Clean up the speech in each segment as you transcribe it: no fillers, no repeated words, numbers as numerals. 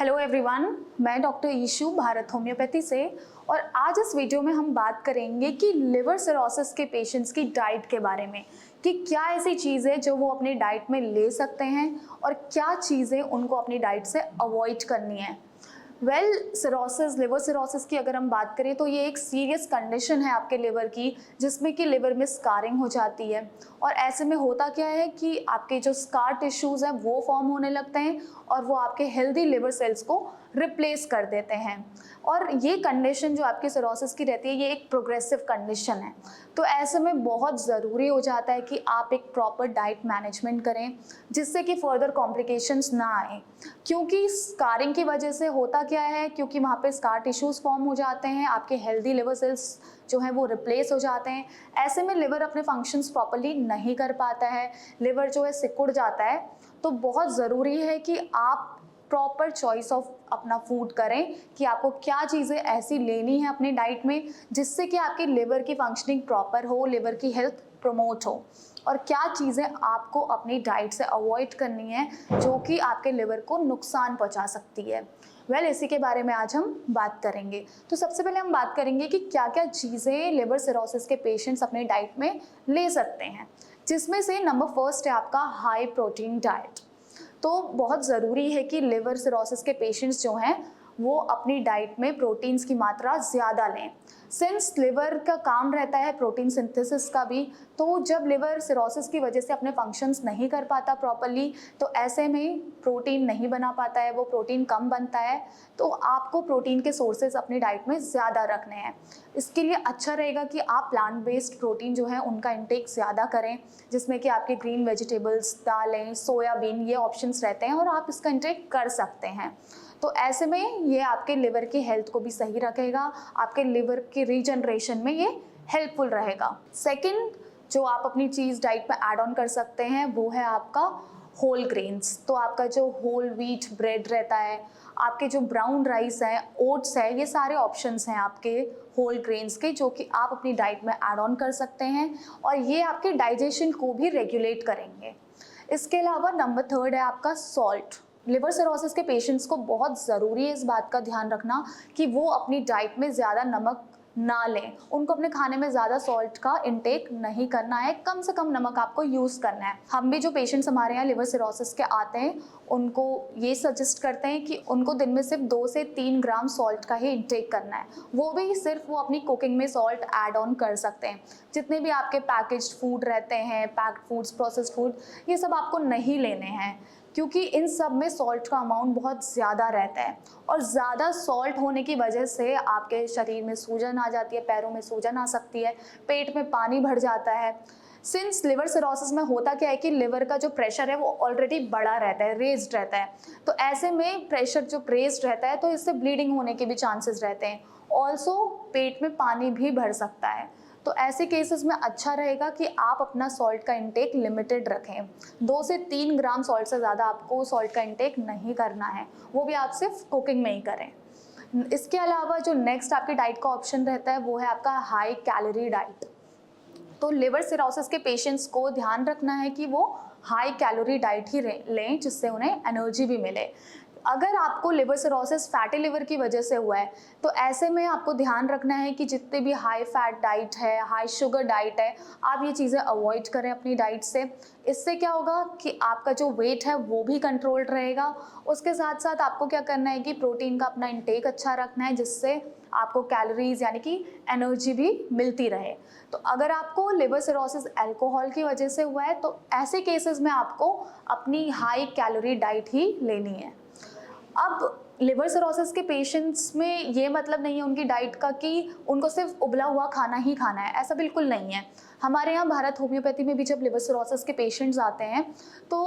Hello everyone, मैं doctor ईशू Bharat homeopathy से। और आज इस वीडियो में हम बात करेंगे कि लिवर सिरोसिस के पेशेंट्स की डाइट के बारे में, कि क्या ऐसी चीज़ें जो वो अपनी डाइट में ले सकते हैं और क्या चीज़ें उनको अपनी डाइट से अवॉइड करनी है। सिरोसिस, लिवर सिरोसिस की अगर हम बात करें तो ये एक सीरियस कंडीशन है आपके लिवर की, जिसमें कि लिवर में स्कारिंग हो जाती है। और ऐसे में होता क्या है कि आपके जो स्कार टिश्यूज़ हैं वो फॉर्म होने लगते हैं और वो आपके हेल्दी लिवर सेल्स को रिप्लेस कर देते हैं। और ये कंडीशन जो आपकी सिरोसिस की रहती है, ये एक प्रोग्रेसिव कंडीशन है। तो ऐसे में बहुत ज़रूरी हो जाता है कि आप एक प्रॉपर डाइट मैनेजमेंट करें, जिससे कि फर्दर कॉम्प्लिकेशंस ना आए। क्योंकि स्कारिंग की वजह से होता क्या है, क्योंकि वहाँ पे स्कार टिश्यूज़ फॉर्म हो जाते हैं, आपके हेल्दी लिवर सेल्स जो हैं वो रिप्लेस हो जाते हैं। ऐसे में लिवर अपने फंक्शंस प्रॉपर्ली नहीं कर पाता है, लिवर जो है सिकुड़ जाता है। तो बहुत ज़रूरी है कि आप प्रॉपर चॉइस ऑफ अपना फूड करें कि आपको क्या चीज़ें ऐसी लेनी है अपनी डाइट में जिससे कि आपकी लिवर की फंक्शनिंग प्रॉपर हो, लिवर की हेल्थ प्रमोट हो, और क्या चीज़ें आपको अपनी डाइट से अवॉइड करनी है जो कि आपके लिवर को नुकसान पहुंचा सकती है। इसी के बारे में आज हम बात करेंगे। तो सबसे पहले हम बात करेंगे कि क्या क्या चीज़ें लिवर सिरोसिस के पेशेंट्स अपने डाइट में ले सकते हैं, जिसमें से नंबर फर्स्ट है आपका हाई प्रोटीन डाइट। तो बहुत ज़रूरी है कि लिवर सिरोसिस के पेशेंट्स जो हैं वो अपनी डाइट में प्रोटीन्स की मात्रा ज़्यादा लें। सिंस लिवर का काम रहता है प्रोटीन सिंथेसिस का भी, तो जब लिवर सिरोसिस की वजह से अपने फंक्शंस नहीं कर पाता प्रॉपर्ली, तो ऐसे में प्रोटीन नहीं बना पाता है, वो प्रोटीन कम बनता है। तो आपको प्रोटीन के सोर्सेज अपनी डाइट में ज़्यादा रखने हैं। इसके लिए अच्छा रहेगा कि आप प्लांट बेस्ड प्रोटीन जो है उनका इंटेक ज़्यादा करें, जिसमें कि आपके ग्रीन वेजिटेबल्स, दालें, सोयाबीन, ये ऑप्शंस रहते हैं और आप इसका इंटेक कर सकते हैं। तो ऐसे में ये आपके लिवर की हेल्थ को भी सही रखेगा, आपके लिवर की रीजनरेशन में ये हेल्पफुल रहेगा। सेकंड जो आप अपनी चीज़ डाइट में ऐड ऑन कर सकते हैं वो है आपका होल ग्रेन्स। तो आपका जो होल व्हीट ब्रेड रहता है, आपके जो ब्राउन राइस है, ओट्स है, ये सारे ऑप्शंस हैं आपके होल ग्रेन्स के, जो कि आप अपनी डाइट में ऐड ऑन कर सकते हैं और ये आपके डाइजेशन को भी रेगुलेट करेंगे। इसके अलावा नंबर थर्ड है आपका सॉल्ट। लिवर सिरोसिस के पेशेंट्स को बहुत ज़रूरी है इस बात का ध्यान रखना कि वो अपनी डाइट में ज़्यादा नमक ना लें। उनको अपने खाने में ज़्यादा सॉल्ट का इंटेक नहीं करना है, कम से कम नमक आपको यूज़ करना है। हम भी जो पेशेंट्स हमारे यहाँ लिवर सिरोसिस के आते हैं उनको ये सजेस्ट करते हैं कि उनको दिन में सिर्फ 2 से 3 ग्राम सॉल्ट का ही इंटेक करना है। वो भी सिर्फ वो अपनी कुकिंग में सॉल्ट ऐड ऑन कर सकते हैं। जितने भी आपके पैकेज्ड फूड रहते हैं, पैक्ड फूड्स, प्रोसेस्ड फूड, ये सब आपको नहीं लेने हैं, क्योंकि इन सब में सॉल्ट का अमाउंट बहुत ज़्यादा रहता है। और ज़्यादा सॉल्ट होने की वजह से आपके शरीर में सूजन आ जाती है, पैरों में सूजन आ सकती है, पेट में पानी भर जाता है। सिंस लिवर सिरोसिस में होता क्या है कि लिवर का जो प्रेशर है वो ऑलरेडी बड़ा रहता है, रेज्ड रहता है। तो ऐसे में प्रेशर जो रेज्ड रहता है तो इससे ब्लीडिंग होने के भी चांसेस रहते हैं। ऑल्सो पेट में पानी भी भर सकता है। तो ऐसे केसेस में अच्छा रहेगा कि आप अपना सॉल्ट का इंटेक लिमिटेड रखें। 2 से 3 ग्राम सॉल्ट से ज़्यादा आपको सॉल्ट का इंटेक नहीं करना है, वो भी आप सिर्फ कुकिंग में ही करें। इसके अलावा जो नेक्स्ट आपकी डाइट का ऑप्शन रहता है वो है आपका हाई कैलोरी डाइट। तो लिवर सिरोसिस के पेशेंट्स को ध्यान रखना है कि वो हाई कैलोरी डाइट ही लें, जिससे उन्हें एनर्जी भी मिले। अगर आपको लिवर सिरोसिस फैटी लिवर की वजह से हुआ है तो ऐसे में आपको ध्यान रखना है कि जितने भी हाई फैट डाइट है, हाई शुगर डाइट है, आप ये चीज़ें अवॉइड करें अपनी डाइट से। इससे क्या होगा कि आपका जो वेट है वो भी कंट्रोल्ड रहेगा। उसके साथ साथ आपको क्या करना है कि प्रोटीन का अपना इंटेक अच्छा रखना है, जिससे आपको कैलोरीज यानी कि एनर्जी भी मिलती रहे। तो अगर आपको लिवर सिरोसिस अल्कोहल की वजह से हुआ है तो ऐसे केसेस में आपको अपनी हाई कैलोरी डाइट ही लेनी है। अब लिवर सिरोसिस के पेशेंट्स में ये मतलब नहीं है उनकी डाइट का कि उनको सिर्फ उबला हुआ खाना ही खाना है, ऐसा बिल्कुल नहीं है। हमारे यहाँ भारत होम्योपैथी में भी जब लिवर सिरोसिस के पेशेंट्स आते हैं तो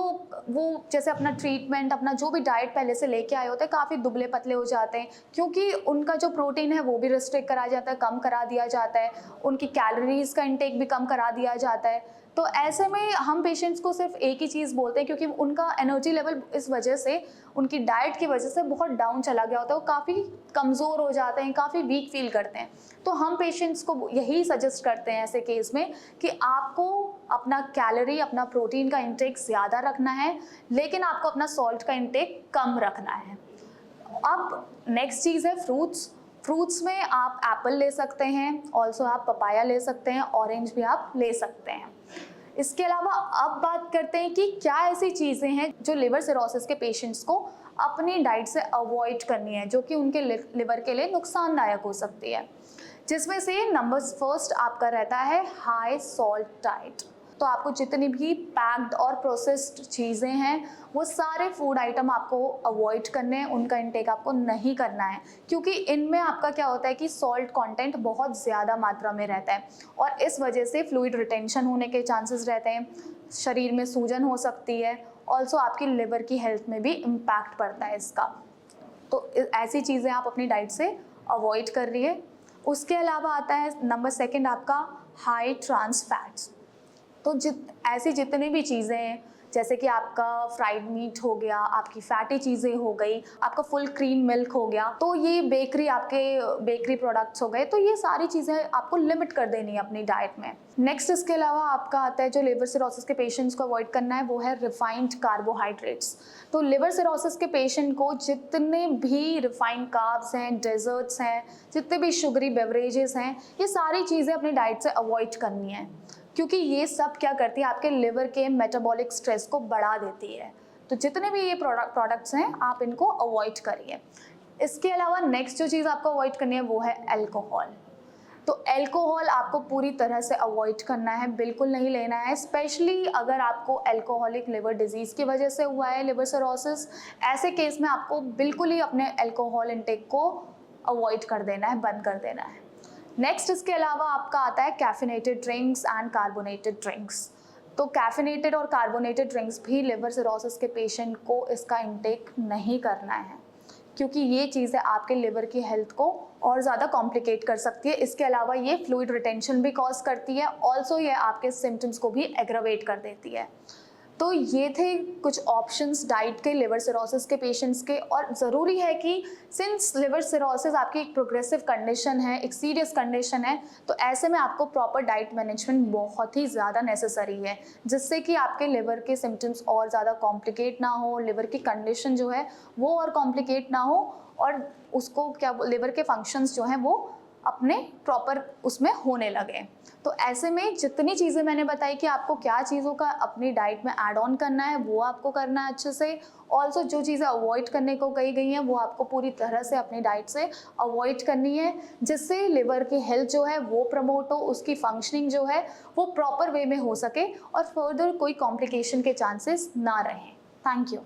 वो जैसे अपना ट्रीटमेंट, अपना जो भी डाइट पहले से लेके आए होते हैं, काफ़ी दुबले पतले हो जाते हैं, क्योंकि उनका जो प्रोटीन है वो भी रिस्ट्रिक्ट करा जाता है, कम करा दिया जाता है, उनकी कैलोरीज का इंटेक भी कम करा दिया जाता है। तो ऐसे में हम पेशेंट्स को सिर्फ एक ही चीज़ बोलते हैं, क्योंकि उनका एनर्जी लेवल इस वजह से, उनकी डाइट की वजह से बहुत डाउन चला गया होता है, वो काफ़ी कमज़ोर हो जाते हैं, काफ़ी वीक फील करते हैं। तो हम पेशेंट्स को यही सजेस्ट करते हैं ऐसे केस में कि आपको अपना कैलोरी, अपना प्रोटीन का इंटेक ज़्यादा रखना है, लेकिन आपको अपना सॉल्ट का इंटेक कम रखना है। अब नेक्स्ट चीज़ है फ्रूट्स। फ्रूट्स में आप एप्पल ले सकते हैं, ऑल्सो आप पपाया ले सकते हैं, ऑरेंज भी आप ले सकते हैं। इसके अलावा अब बात करते हैं कि क्या ऐसी चीज़ें हैं जो लिवर सिरोसिस के पेशेंट्स को अपनी डाइट से अवॉइड करनी है, जो कि उनके लिवर के लिए नुकसानदायक हो सकती है। जिसमें से नंबर फर्स्ट आपका रहता है हाई सॉल्ट डाइट। तो आपको जितनी भी पैक्ड और प्रोसेस्ड चीज़ें हैं वो सारे फूड आइटम आपको अवॉइड करने हैं, उनका इंटेक आपको नहीं करना है, क्योंकि इनमें आपका क्या होता है कि सॉल्ट कंटेंट बहुत ज़्यादा मात्रा में रहता है और इस वजह से फ्लूइड रिटेंशन होने के चांसेस रहते हैं, शरीर में सूजन हो सकती है, ऑल्सो आपकी लिवर की हेल्थ में भी इम्पैक्ट पड़ता है इसका। तो ऐसी चीज़ें आप अपनी डाइट से अवॉइड कर रही है। उसके अलावा आता है नंबर सेकंड आपका हाई ट्रांस फैट्स। तो ऐसी जितनी भी चीज़ें हैं, जैसे कि आपका फ्राइड मीट हो गया, आपकी फैटी चीज़ें हो गई, आपका फुल क्रीम मिल्क हो गया, तो ये आपके बेकरी प्रोडक्ट्स हो गए, तो ये सारी चीज़ें आपको लिमिट कर देनी है अपनी डाइट में। नेक्स्ट इसके अलावा आपका आता है जो लिवर सिरोसिस के पेशेंट्स को अवॉइड करना है, वो है रिफाइंड कार्बोहाइड्रेट्स। तो लिवर सिरोसिस के पेशेंट को जितने भी रिफाइंड कार्ब्स हैं, डेजर्ट्स हैं, जितने भी शुगरी बेवरेजेस हैं, ये सारी चीज़ें अपनी डाइट से अवॉइड करनी है, क्योंकि ये सब क्या करती है, आपके लिवर के मेटाबॉलिक स्ट्रेस को बढ़ा देती है। तो जितने भी ये प्रोडक्ट्स हैं आप इनको अवॉइड करिए। इसके अलावा नेक्स्ट जो चीज़ आपको अवॉइड करनी है वो है अल्कोहल। तो अल्कोहल आपको पूरी तरह से अवॉइड करना है, बिल्कुल नहीं लेना है, स्पेशली अगर आपको अल्कोहलिक लिवर डिजीज़ की वजह से हुआ है लिवर सिरोसिस। ऐसे केस में आपको बिल्कुल ही अपने अल्कोहल इंटेक को अवॉइड कर देना है, बंद कर देना है। नेक्स्ट इसके अलावा आपका आता है caffeinated drinks and carbonated drinks. तो कैफिनेटेड और कार्बोनेटेड ड्रिंक्स भी लिवर सिरोसिस के पेशेंट को इसका इंटेक नहीं करना है, क्योंकि ये चीज़ें आपके लिवर की हेल्थ को और ज़्यादा कॉम्प्लिकेट कर सकती है। इसके अलावा ये फ्लूइड रिटेंशन भी कॉज करती है, ऑल्सो ये आपके सिम्टम्स को भी एग्रावेट कर देती है। तो ये थे कुछ ऑप्शंस डाइट के लिवर सिरोसिस के पेशेंट्स के। और ज़रूरी है कि सिंस लिवर सिरोसिस आपकी एक प्रोग्रेसिव कंडीशन है, एक सीरियस कंडीशन है, तो ऐसे में आपको प्रॉपर डाइट मैनेजमेंट बहुत ही ज़्यादा नेसेसरी है, जिससे कि आपके लिवर के सिम्टम्स और ज़्यादा कॉम्प्लिकेट ना हो, लिवर की कंडीशन जो है वो और कॉम्प्लिकेट ना हो, और उसको लिवर के फंक्शंस जो हैं वो अपने प्रॉपर उसमें होने लगे। तो ऐसे में जितनी चीज़ें मैंने बताई कि आपको क्या चीज़ों का अपनी डाइट में ऐड ऑन करना है वो आपको करना है अच्छे से। ऑल्सो जो चीज़ें अवॉइड करने को कही गई हैं वो आपको पूरी तरह से अपनी डाइट से अवॉइड करनी है, जिससे लिवर की हेल्थ जो है वो प्रमोट हो, उसकी फंक्शनिंग जो है वो प्रॉपर वे में हो सके और फर्दर कोई कॉम्प्लिकेशन के चांसेस ना रहें। Thank you.